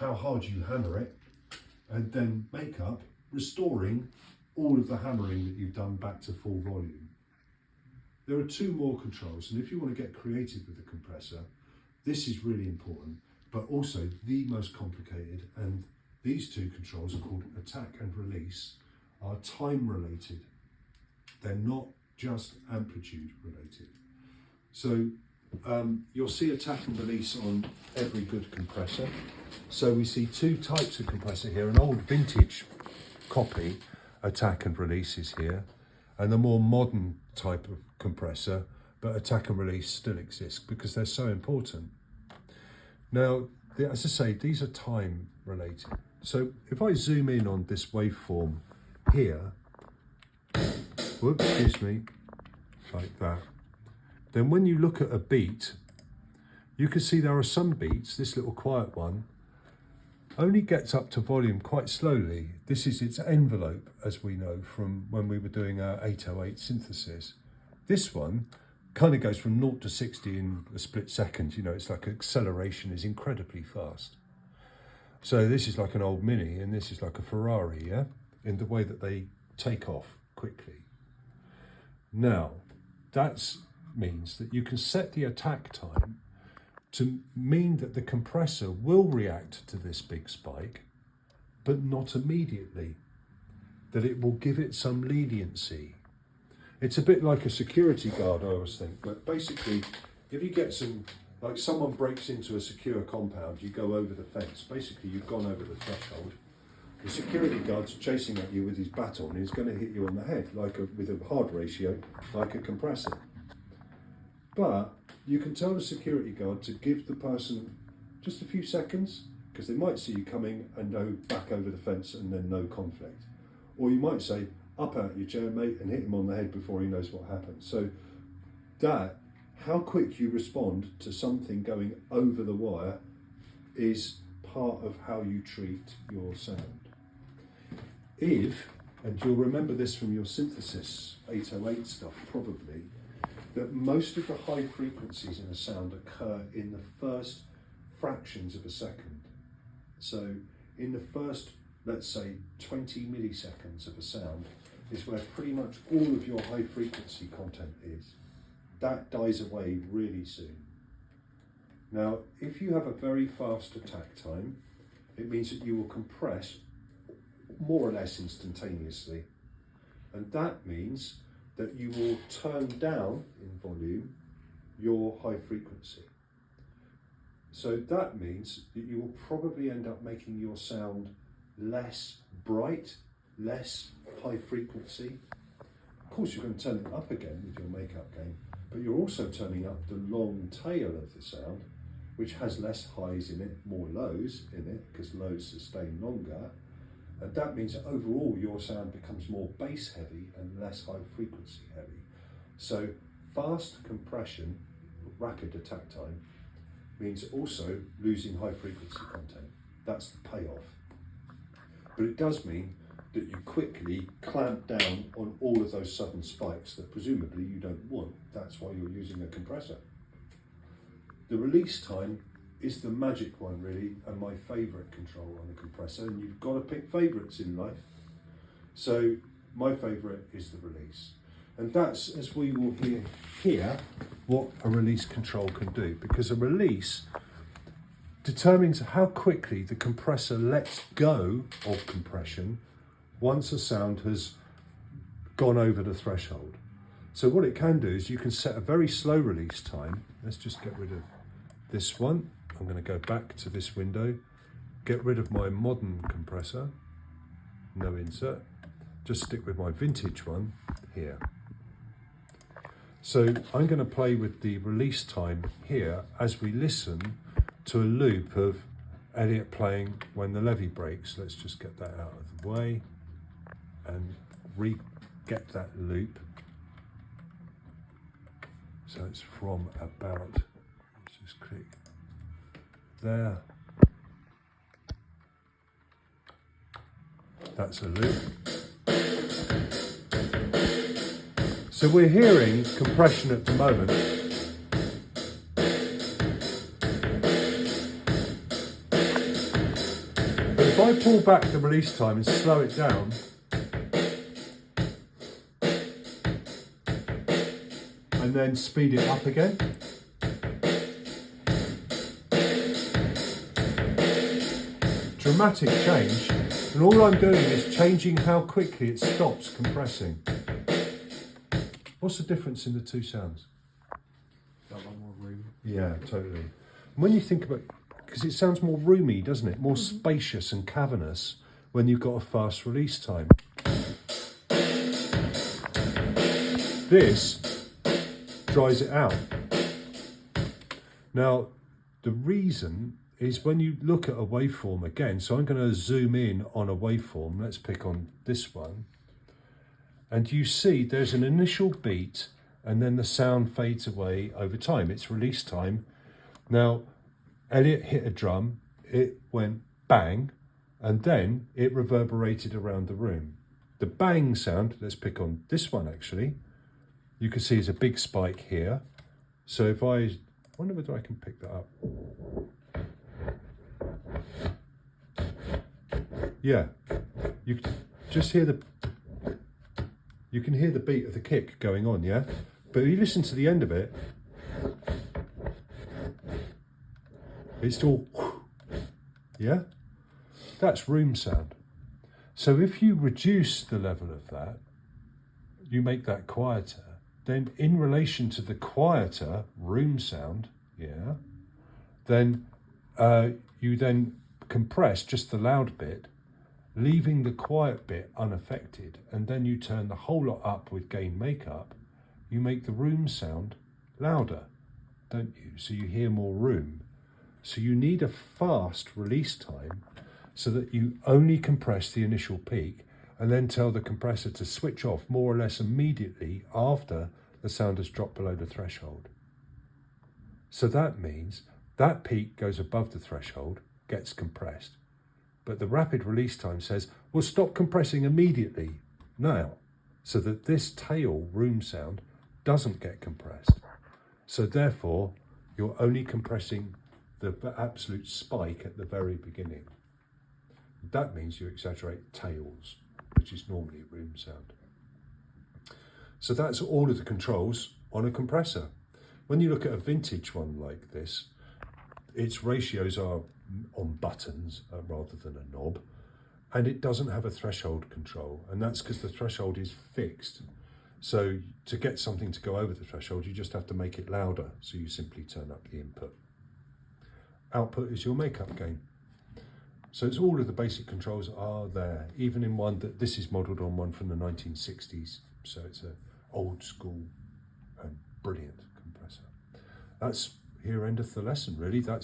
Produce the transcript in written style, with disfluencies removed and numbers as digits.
how hard you hammer it, and then make up, restoring all of the hammering that you've done back to full volume. There are two more controls, and if you want to get creative with the compressor, this is really important, but also the most complicated, and these two controls are called attack and release, are time related. They're not just amplitude related. So you'll see attack and release on every good compressor. So we see two types of compressor here. An old vintage copy, attack and release, is here, and the more modern type of compressor, but attack and release still exists because they're so important. Now, as I say, these are time related. So if I zoom in on this waveform here, whoops, excuse me, like that, then when you look at a beat, you can see there are some beats, this little quiet one, only gets up to volume quite slowly. This is its envelope, as we know from when we were doing our 808 synthesis. This one kind of goes from 0 to 60 in a split second. You know, it's like acceleration is incredibly fast. So this is like an old Mini, and this is like a Ferrari, yeah? In the way that they take off quickly. Now, that means that you can set the attack time to mean that the compressor will react to this big spike, but not immediately, that it will give it some leniency. It's a bit like a security guard, I always think, but basically, if you get like someone breaks into a secure compound, you go over the fence, basically you've gone over the threshold, the security guard's chasing at you with his baton, he's going to hit you on the head, with a hard ratio, like a compressor. But you can tell the security guard to give the person just a few seconds, because they might see you coming and go back over the fence and then no conflict. Or you might say, up out your chair, mate, and hit him on the head before he knows what happened. So that, how quick you respond to something going over the wire, is part of how you treat your sound. If, and you'll remember this from your synthesis 808 stuff probably, that most of the high frequencies in a sound occur in the first fractions of a second. So in the first, let's say, 20 milliseconds of a sound is where pretty much all of your high frequency content is. That dies away really soon. Now, if you have a very fast attack time, it means that you will compress more or less instantaneously. And that means that you will turn down in volume your high frequency. So that means that you will probably end up making your sound less bright, less high frequency. Of course, you're going to turn it up again with your makeup game, but you're also turning up the long tail of the sound, which has less highs in it, more lows in it, because lows sustain longer. And that means that overall your sound becomes more bass heavy and less high frequency heavy. So fast compression, rapid attack time, means also losing high frequency content. That's the payoff. But it does mean that you quickly clamp down on all of those sudden spikes that presumably you don't want. That's why you're using a compressor. The release time is the magic one really, and my favourite control on a compressor, and you've got to pick favourites in life. So my favourite is the release. And that's, as we will hear here, what a release control can do, because a release determines how quickly the compressor lets go of compression once a sound has gone over the threshold. So what it can do is you can set a very slow release time. Let's just get rid of this one. I'm going to go back to this window, get rid of my modern compressor, no insert, just stick with my vintage one here. So I'm going to play with the release time here as we listen to a loop of Elliott playing When the Levee Breaks. Let's just get that out of the way and get that loop. So it's from about, let's just click there. That's a loop. So we're hearing compression at the moment. if I pull back the release time and slow it down, and then speed it up again, dramatic change, and all I'm doing is changing how quickly it stops compressing. What's the difference in the two sounds? Got one more room. Yeah, totally. And when you think about, because it sounds more roomy, doesn't it? More spacious and cavernous when you've got a fast release time. This dries it out. Now, the reason is when you look at a waveform again, so I'm going to zoom in on a waveform, let's pick on this one, and you see there's an initial beat and then the sound fades away over time. It's release time. Now, Elliot hit a drum, it went bang, and then it reverberated around the room. The bang sound, let's pick on this one actually, you can see there's a big spike here. So if I wonder whether I can pick that up. Yeah, you can just hear you can hear the beat of the kick going on, yeah? But if you listen to the end of it, it's all, yeah? That's room sound. So if you reduce the level of that, you make that quieter, then in relation to the quieter room sound, yeah, then you then compress just the loud bit, leaving the quiet bit unaffected, and then you turn the whole lot up with gain makeup, you make the room sound louder, don't you? So you hear more room. So you need a fast release time so that you only compress the initial peak and then tell the compressor to switch off more or less immediately after the sound has dropped below the threshold. So that means that peak goes above the threshold, gets compressed, but the rapid release time says, well, stop compressing immediately now, so that this tail room sound doesn't get compressed. So therefore, you're only compressing the absolute spike at the very beginning. That means you exaggerate tails, which is normally room sound. So that's all of the controls on a compressor. When you look at a vintage one like this, its ratios are on buttons rather than a knob, and it doesn't have a threshold control, and that's because the threshold is fixed. So to get something to go over the threshold, you just have to make it louder, so you simply turn up the input. Output is your makeup gain. So it's all of the basic controls are there, even in one that this is modelled on one from the 1960s, so it's an old school and brilliant compressor. That's here endeth the lesson really. That's